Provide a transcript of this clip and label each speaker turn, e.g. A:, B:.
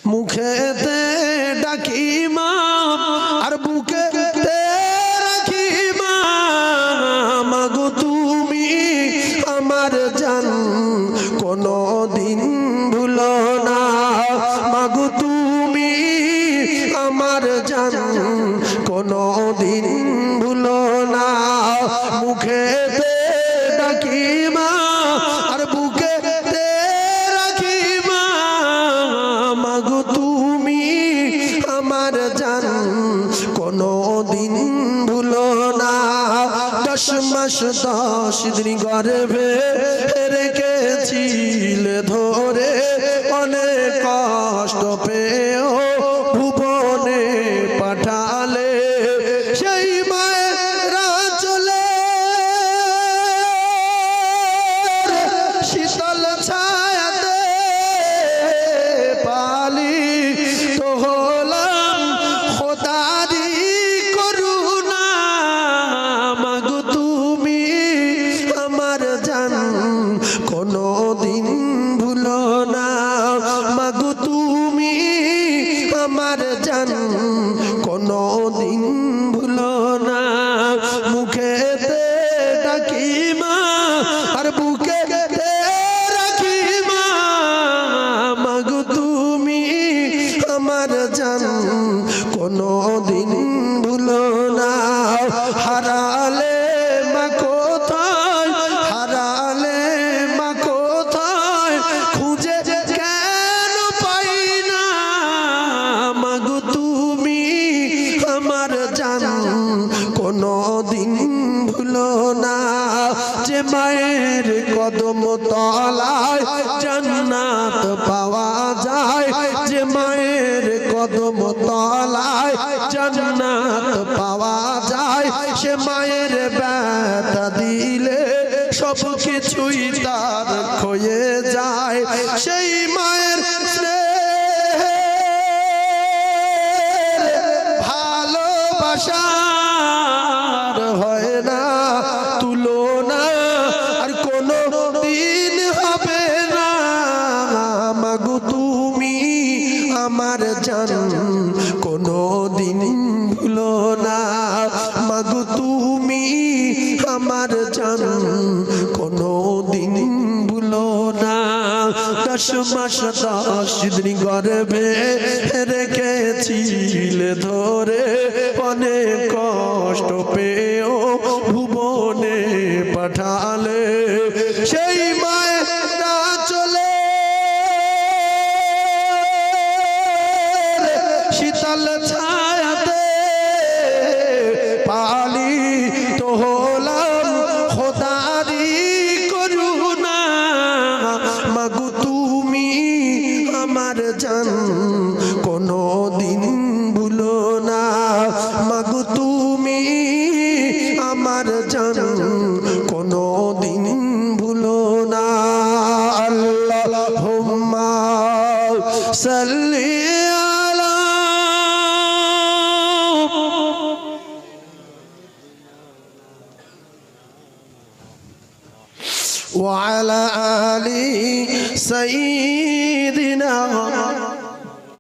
A: মুখেতে ডাকি মা আর বুকেতে রাখি মা, মাগো তুমি আমার জান কোনো দিন ভুলো না, মাগো তুমি আমার জান কোনো দিন ভুলো না। মুখেতে ডাকি মা আর বুকেতে রাখি মা, মাগো তুমি আমার জান কোনো দিন ভুলো না। 10 মাস 10 দিন গর্ভে রেখেছিলে ধরে, অনেক কষ্ট পেয়েও ভুবনে পাঠালে, সেই মায়েরা চলে শীতল ছায়াতে পালিত হলাম খোদারি করুণা, মাগো তুমি আমার জান কোনো দিন ভুলো না, মাগো তুমি আমার জান কোনো দিন ভুলো না। মুখেতে ডাকি মা আর বুকেতে রাখি মা, মাগো তুমি আমার জান কোনো দিন ভুলো না। হারালে মা কোথায়, হারালে মা কোথায়, খুঁজে কেন পাই না, মাগো তুমি আমার জান কোনো দিন ভুলো না। যে মায়ের কদম তলায় জান্নাত পাওয়া যায়, যে মায়ের কদম তলায় জান্নাত পাওয়া যায়, সে মায়ের ব্যথা দিলে সব কিছুই তার ক্ষয়ে যায়। সেই মায়ের ভালোবাসার হয় না তুলনা, আর কোনো দিন হবে না, মাগো তুমি আমার জান কোনো দিন ভুলো না, মাগো তুমি আমার জান কোনো দিন ভুলো না। 10 মাস 10 দিন গর্ভে রেখেছিলে ধরে, অনেক কষ্ট পেয়েও ভুবনে পাঠালে, সেই মায়েরা চলে শীতল ছায়াতে পালিত হলাম খোদারি করুণা, মাগো তুমি আমার জান কোনো দিন ভুলো না, মাগো তুমি আমার জান কোনো দিন ভুলো না। আল্লাহুম্মা সাল্লি আলা ওয়া আলা আলি সাইয়্যিদিনা